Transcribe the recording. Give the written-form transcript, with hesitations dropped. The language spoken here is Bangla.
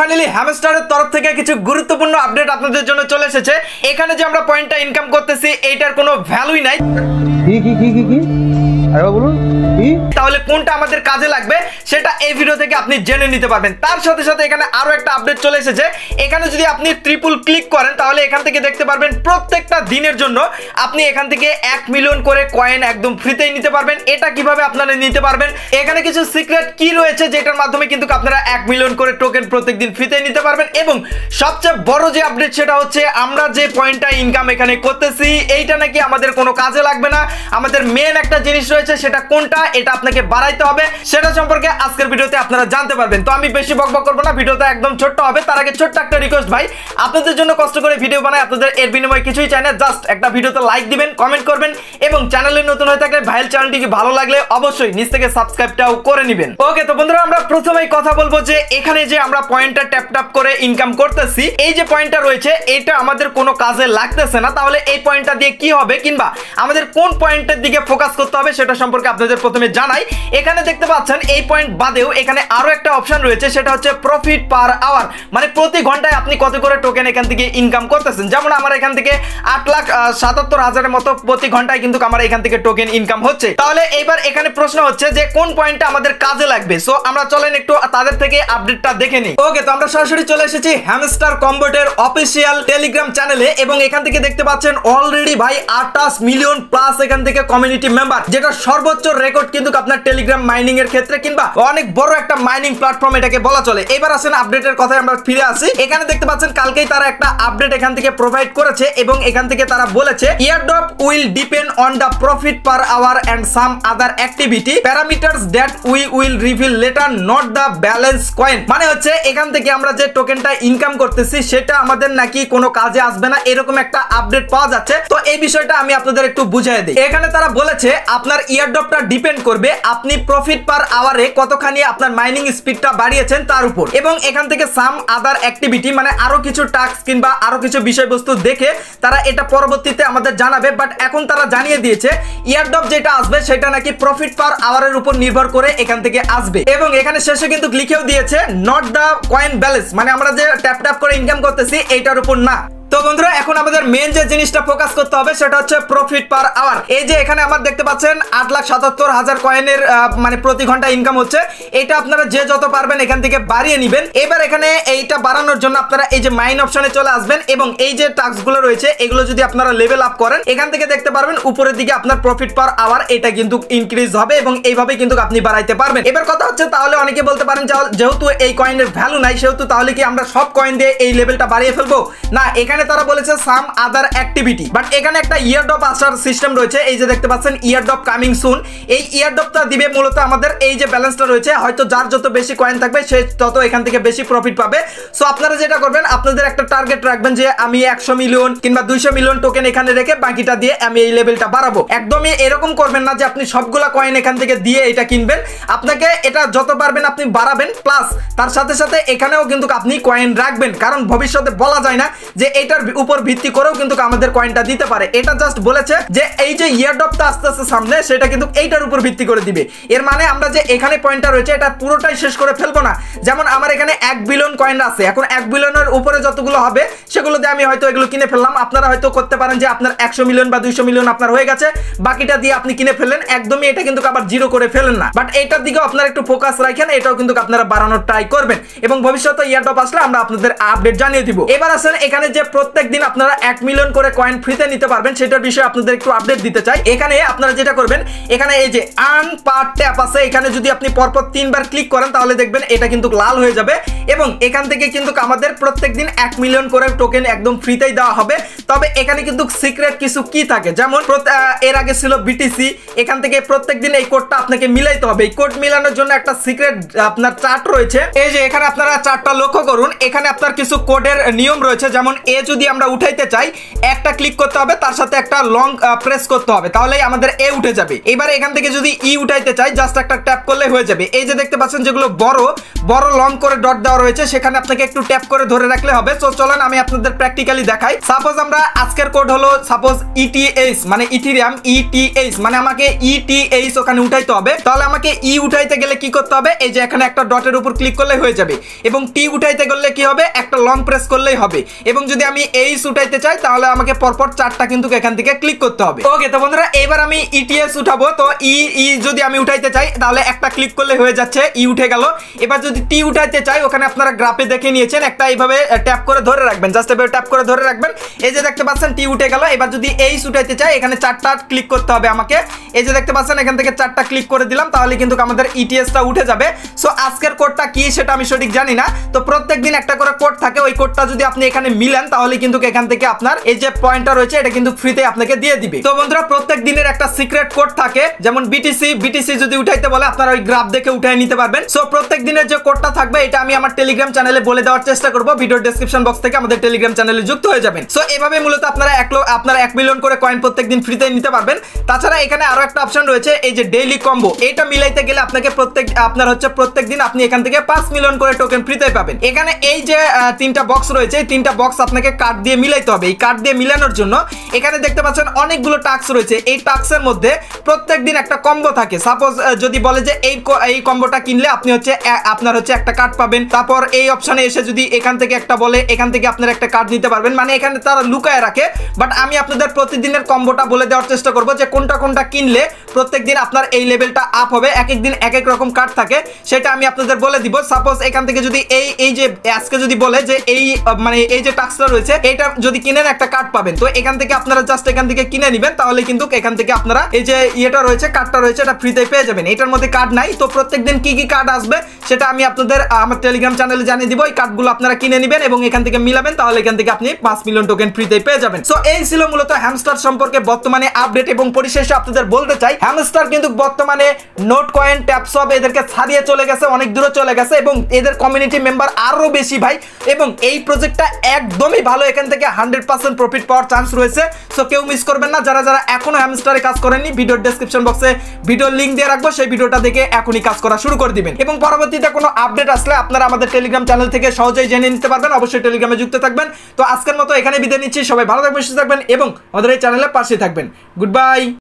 ফাইনালি হ্যামস্টারের তরফ থেকে কিছু গুরুত্বপূর্ণ আপডেট আপনাদের জন্য চলে এসেছে। এখানে যে আমরা পয়েন্টটা ইনকাম করতেছি এইটার কোনো ভ্যালুই নাই। তাহলে কোনটা আমাদের কাজে লাগবে সেটা এই ভিডিও থেকে আপনি জেনে নিতে পারবেন। তার সাথে সাথে এখানে আরো একটা আপডেট চলে এসেছে। এখানে যদি আপনি ট্রিপল ক্লিক করেন তাহলে এখান থেকে দেখতে পারবেন প্রত্যেকটা দিনের জন্য আপনি এখান থেকে 1 মিলিয়ন করে কয়েন একদম ফ্রিতেই নিতে পারবেন। এটা কিভাবে আপনারা নিতে পারবেন, এখানে কিছু সিক্রেট কি রয়েছে যেটার মাধ্যমে কিন্তু আপনারা 1 মিলিয়ন করে টোকেন প্রত্যেকদিন ফ্রিতে নিতে পারবেন। এবং সবচেয়ে বড় যে আপডেট সেটা হচ্ছে আমরা যে পয়েন্টটা ইনকাম এখানে করতেছি এইটা নাকি আমাদের কোনো কাজে লাগবে না। আমাদের মেন একটা জিনিস রয়েছে, সেটা কোনটা, এটা আপনাকে বাড়াইতে হবে। সেটা সম্পর্কে আজকের ভিডিওতে আপনারা জানতে পারবেন। তো আমি বেশি বকবক করবো না, ভিডিওটা একদম ছোট্ট হবে। তার আগে ছোট্ট একটা রিকোয়েস্ট ভাই, আপনাদের জন্য কষ্ট করে ভিডিও বানাই, আপনাদের এর বিনিময়ে কিছুই চাই না। জাস্ট একটা ভিডিওতে লাইক দিবেন, কমেন্ট করবেন এবং চ্যানেলে নতুন হয়ে থাকলে ভাইয়ের চ্যানেলটিকে ভালো লাগলে অবশ্যই নিচ থেকে সাবস্ক্রাইবটাও করে নেবেন। ওকে, তো বন্ধুরা আমরা প্রথমেই কথা বলবো যে এখানে যে আমরা পয়েন্টটা ট্যাপ ট্যাপ করে ইনকাম করতেছি, এই যে পয়েন্টটা রয়েছে এটা আমাদের কোনো কাজে লাগতেছে না। তাহলে এই পয়েন্টটা দিয়ে কি হবে কিংবা আমাদের কোন পয়েন্টের দিকে ফোকাস করতে হবে সেটা সম্পর্কে আপনাদের প্রথমে জানাই। এখানে দেখতে পাচ্ছেন এই পয়েন্ট বাদেও এখানে আরো একটা অপশন রয়েছে, সেটা হচ্ছে প্রফিট পার আওয়ার, মানে প্রতি ঘন্টায় আপনি কত করে টোকেন এখান থেকে ইনকাম করতেছেন। যেমন আমার এখান থেকে 8,77,000 মতো প্রতি ঘন্টায় কিন্তু আমার এখান থেকে টোকেন ইনকাম হচ্ছে। তাহলে এইবার এখানে প্রশ্ন হচ্ছে যে কোন পয়েন্টটা আমাদের কাজে লাগবে। সো আমরা চলেন একটু তাদের থেকে আপডেটটা দেখে নিই। ওকে, তো আমরা সরাসরি চলে এসেছি হ্যামস্টার কম্বোটের অফিসিয়াল টেলিগ্রাম চ্যানেলে এবং এখান থেকে দেখতে পাচ্ছেন অলরেডি ভাই 28 মিলিয়ন প্লাস এখান থেকে কমিউনিটি মেম্বার, যেটা সর্বোচ্চ রেকর্ড কিন্তু আপনার টেলিগ্রাম মাইনিং এর ক্ষেত্রে কিংবা অনেক বড় একটা মাইনিং প্ল্যাটফর্ম এটাকে বলা চলে। এবার আসেন আপডেটের কথায় আমরা ফিরে আসি। এখানে দেখতে পাচ্ছেন কালকেই তারা একটা আপডেট এখান থেকে প্রোভাইড করেছে এবং এখান থেকে তারা বলেছে airdrop will depend on the profit per hour and some other activity parameters that we will reveal later, not the balance coin. মানে হচ্ছে এখান থেকে আমরা যে টোকেনটা ইনকাম করতেছি সেটা আমাদের নাকি কোনো কাজে আসবে না, এরকম একটা আপডেট পাওয়া যাচ্ছে। তো এই বিষয়টা আমি আপনাদের একটু বুঝিয়ে দিই। এখানে তারা বলেছে আপনার ইয়ারড্রপটা ডিপেন্ড করবে আপনি প্রফিট পার আওয়ারে কতখানি আপনার মাইনিং স্পিডটা বাড়িয়েছেন তার উপর, এবং এখান থেকে সাম আদার অ্যাক্টিভিটি মানে আরো কিছু টাস্ক কিংবা আরো কিছু বিষয়বস্তু দেখে তারা এটা পরবর্তীতে আমাদের জানাবে। বাট এখন তারা জানিয়ে দিয়েছে ইয়ারড্রপ যেটা আসবে সেটা নাকি প্রফিট পার আওয়ারের উপর নির্ভর করে এখান থেকে আসবে। এবং এখানে শেষে কিন্তু লিখেও দিয়েছে নট দ্য কয়েন ব্যালেন্স, মানে আমরা যে ট্যাপ ট্যাপ করে ইনকাম করতেছি এইটার উপর না। তো বন্ধুরা এখন আমাদের মেন যে জিনিসটা ফোকাস করতে হবে সেটা হচ্ছে প্রফিট পার আওয়ার। এই যে এখানে আমার দেখতে পাচ্ছেন 8,77,000 কয়েনের মানে প্রতি ঘন্টা ইনকাম হচ্ছে। এটা আপনারা যে যত পারবেন এখান থেকে বাড়িয়ে নেবেন। এবার এখানে এইটা বাড়ানোর জন্য আপনারা এই যে মাইন অপশনে চলে আসবেন এবং এই যে টাস্কগুলো রয়েছে এগুলো যদি আপনারা লেভেল আপ করেন এখান থেকে দেখতে পারবেন উপরের দিকে আপনার প্রফিট পার আওয়ার এটা কিন্তু ইনক্রিজ হবে এবং এইভাবে কিন্তু আপনি বাড়াইতে পারবেন। এবার কথা হচ্ছে তাহলে অনেকে বলতে পারেন যেহেতু এই কয়েনের ভ্যালু নাই সেহেতু তাহলে কি আমরা সব কয়েন দিয়ে এই লেভেলটা বাড়িয়ে ফেলবো? না, এখানে তারা বলেছে সাম আদার অ্যাক্টিভিটি, বাট এখানে একটা ইয়ারড্রপ আসার সিস্টেম রয়েছে। এই যে দেখতে পাচ্ছেন ইয়ারড্রপ কামিং সুন, এই ইয়ারড্রপটা দিবে মূলত আমাদের এই যে ব্যালেন্সটা রয়েছে, হয়তো যার যত বেশি কয়েন থাকবে সে তত এখান থেকে বেশি প্রফিট পাবে। সো আপনারা যেটা করবেন আপনাদের একটা টার্গেট রাখবেন যে আমি 100 মিলিয়ন কিংবা 200 মিলিয়ন টোকেন এখানে রেখে বাকিটা দিয়ে আমি এই লেভেলটা বাড়াবো। একদমই এরকম করবেন না যে আপনি সবগুলা কয়েন এখান থেকে দিয়ে এটা কিনবেন। আপনাকে এটা যত পারবেন আপনি বাড়াবেন, প্লাস তার সাথে সাথে এখানেও কিন্তু আপনি কয়েন রাখবেন, কারণ ভবিষ্যতে বলা যায় না যে এটার উপর ভিত্তি করেও কিন্তু আমাদের কয়েনটা দিতে পারে। এটা জাস্ট বলেছে যে এই যে ইয়ারড্রপটা আসতেছে সামনে সেটা কিন্তু এইটার উপর ভিত্তি করে দিবে। এর মানে আমরা যে এখানে পয়েন্টটা রয়েছে এটা পুরোটাই শেষ করে ফেলবো না। যেমন আমার এখানে 1 বিলিয়ন কয়েন আছে, এখন 1 বিলিয়নের উপরে যতগুলো হবে সেগুলো দিয়ে আমি হয়তো এগুলো কিনে ফেললাম। আপনারা হয়তো করতে পারেন যে আপনার 100 মিলিয়ন বা 200 মিলিয়ন আপনার হয়ে গেছে, বাকিটা দিয়ে আপনি কিনে ফেললেন, একদমই এটা কিন্তু আবার জিরো করে ফেলেন না। বাট এইটার দিকেও আপনারা একটু ফোকাস রাখেন, এটাও কিন্তু আপনারা বাড়ানোর ট্রাই করবেন এবং ভবিষ্যতে ইয়ারড্রপ আসলে আমরা আপনাদের আপডেট জানিয়ে দিব। এবার আসেন এখানে যে প্রত্যেকদিন আপনারা 1 মিলিয়ন করে কয়েন ফ্রিতে নিতে পারবেন সেটার বিষয়ে আপনাদের একটু আপডেট দিতে চাই। এখানে আপনারা যেটা করবেন এখানে এই যে আর্ন পার ট্যাপ আছে, এখানে যদি আপনি পরপর 3 বার ক্লিক করেন তাহলে দেখবেন এটা কিন্তু লাল হয়ে যাবে এবং এখান থেকে কিন্তু আমাদের প্রত্যেকদিন 1 মিলিয়ন করে টোকেন একদম ফ্রিতেই দেওয়া হবে। তবে এখানে কিন্তু সিক্রেট কিছু কি থাকে, যেমন এর আগে ছিল বিটিসি, এখান থেকে প্রত্যেকদিন এই কোডটা আপনাকে মিলাইতে হবে। এই কোড মিলানোর জন্য একটা সিক্রেট আপনার চার্ট রয়েছে। এই যে এখানে আপনারা চার্টটা লক্ষ্য করুন, এখানে আপনার কিছু কোডের নিয়ম রয়েছে, যেমন এজ যদি আমরা উঠাইতে চাই একটা ক্লিক করতে হবে, তার সাথে একটা লং প্রেস করতে হবে, তাহলেই আমাদের এ উঠে যাবে। এবারে এখান থেকে যদি ই উঠাইতে চাই জাস্ট একটা ট্যাপ করলে হয়ে যাবে। এই যে দেখতে পাচ্ছেন যেগুলো বড় বড় লং করে ডট দেওয়া রয়েছে সেখানে আপনাকে একটু ট্যাপ করে ধরে রাখলে হবে। তো চলেন আমি আপনাদের প্র্যাকটিক্যালি দেখাই। সাপোজ আমরা আজকের কোড হলো সাপোজ ইটিএইচ মানে ইথেরিয়াম, ইটিএইচ মানে আমাকে ইটিএইচ ওখানে উঠাইতে হবে। তাহলে আমাকে ই উঠাইতে গেলে কি করতে হবে, এই যে এখানে একটা ডটের উপর ক্লিক করলে হয়ে যাবে। এবং টি উঠাইতে গেলে কি হবে, একটা লং প্রেস করলেই হবে। এবং যদি আমি এইচ উঠাইতে চাই তাহলে আমাকে পরপর চারটা কিন্তু এখান থেকে ক্লিক করতে হবে। ওকে, তো বন্ধুরা এবার আমি ইটিএস উঠাবো। তো ই যদি আমি উঠাইতে চাই তাহলে একটা ক্লিক করলে হয়ে যাচ্ছে, ই উঠে গেল। এবার যদি টি উঠাইতে চাই ওখানে আপনারা গ্রাফে দেখে নিয়েছেন, একটা এইভাবে ট্যাপ করে ধরে রাখবেন, জাস্ট এভাবে ট্যাপ করে ধরে রাখবেন। এই যে দেখতে পাচ্ছেন টি উঠে গেল। এবার যদি এইচ উঠাইতে চাই এখানে চারটা ক্লিক করতে হবে আমাকে। এই যে দেখতে পাচ্ছেন এখান থেকে চারটা ক্লিক করে দিলাম, তাহলে কিন্তু আমাদের ইটিএসটা উঠে যাবে। সো আজকের কোডটা কি সেটা আমি সঠিক জানি না, তো প্রত্যেকদিন একটা করে কোড থাকে, ওই কোডটা যদি আপনি এখানে মিলান তাহলে কিন্তু এখান থেকে আপনার এই যে পয়েন্টটা রয়েছে এটা কিন্তু ফ্রিতে আপনাকে দিয়ে দিবে। তো বন্ধুরা প্রত্যেক দিনের একটা সিক্রেট কোড থাকে, যেমন বিটিসি যদি উঠাইতে বলে আপনারা ওই গ্রাফ দেখে উঠাই নিতে পারবেন। সো প্রত্যেক দিনের যে কোডটা থাকবে এটা আমি আমার টেলিগ্রাম চ্যানেলে বলে দেওয়ার চেষ্টা করব, ভিডিওর ডেসক্রিপশন বক্স থেকে আমাদের টেলিগ্রাম চ্যানেলে যুক্ত হয়ে যাবেন। সো এভাবে মূলত আপনারা 1 মিলিয়ন করে কয়েন প্রত্যেকদিন ফ্রিতে নিতে পারবেন। তাছাড়া এখানে আরো একটা অপশন রয়েছে এই যে ডেইলি কম্বো, এটা মিলাইতে গেলে আপনাকে প্রত্যেকদিন আপনি এখান থেকে 5 মিলিয়ন করে টোকেন ফ্রিতে পাবেন। এখানে এই যে তিনটা বক্স রয়েছে, এই তিনটা বক্স আপনাকে কার্ড দিয়ে মিলাইতে হবে। এই কার্ড দিয়ে মিলানোর জন্য এখানে দেখতে পাচ্ছেন অনেকগুলো টাস্ক রয়েছে। এই টাস্কের মধ্যে প্রত্যেকদিন একটা কম্বো থাকে। সাপোজ যদি বলে যে এই কম্বোটা কিনলে আপনি আপনার একটা কার্ড পাবেন, তারপর এই অপশনে এসে যদি এখান থেকে একটা বলে এখান থেকে আপনার একটা কার্ড নিতে পারবেন, মানে এখানে তারা লুকায় রাখে। বাট আমি আপনাদের প্রতিদিনের কম্বোটা বলে দেওয়ার চেষ্টা করব যে কোনটা কিনলে প্রত্যেকদিন আপনার এই লেভেলটা আপ হবে। এক এক দিন এক এক রকম কার্ড থাকে, সেটা আমি আপনাদের বলে দিব। সাপোজ এখান থেকে যদি এই যে আজকে যদি বলে যে এই যে টাস্কটা রয়েছে এটা যদি কিনেন একটা কার্ড পাবেন, তো এখান থেকে আপনারা জাস্ট এখান থেকে কিনে নেবেন, তাহলে কিন্তু এখান থেকে আপনারা এই যে ইয়েটা রয়েছে কার্ডটা রয়েছে এটা ফ্রিতে পেয়ে যাবেন। এটার মধ্যে কার্ড নাই, তো প্রত্যেকদিন কি কার্ড আসবে সেটা আমি আপনাদের আমার টেলিগ্রাম চ্যানেলে জানিয়ে দিব। এই কার্ডগুলো আপনারা কিনে নেবেন এবং এখান থেকে মিলাবেন, তাহলে এখান থেকে আপনি 5 মিলিয়ন টোকেন ফ্রিতে পেয়ে যাবেন। সো এই ছিল মূলত হ্যামস্টার সম্পর্কে বর্তমানে আপডেট। এবং পরিশেষে আপনাদের বলতে চাই হ্যামস্টার কিন্তু বর্তমানে নোট কয়েন ট্যাপসব এদেরকে ছাড়িয়ে চলে গেছে, অনেক দূরে চলে গেছে এবং এদের কমিউনিটি মেম্বার আরো বেশি ভাই। এবং এই প্রজেক্টটা একদমই ভালো, এখান থেকে 100% প্রফিট পাওয়ার চান্স রয়েছে। সো কেউ মিস করবেন না, যারা এখনো হ্যামস্টারে কাজ করেননি ভিডিওর ডেসক্রিপশন বক্সে ভিডিওর লিংক দিয়ে রাখবো, সেই ভিডিওটা দেখে এখনই কাজ করা শুরু করে দিবেন। এবং পরবর্তীতে কোনো আপডেট আসলে আপনারা আমাদের টেলিগ্রাম চ্যানেল থেকে সহজেই জেনে নিতে পারবেন। অবশ্যই টেলিগ্রামে যুক্ত থাকবেন। তো আজকের মতো এখানে বিদায় নিচ্ছি, সবাই ভালো থাকবেন, সুস্থ থাকবেন এবং আমাদের এই চ্যানেলের পাশে থাকবেন। Good bye.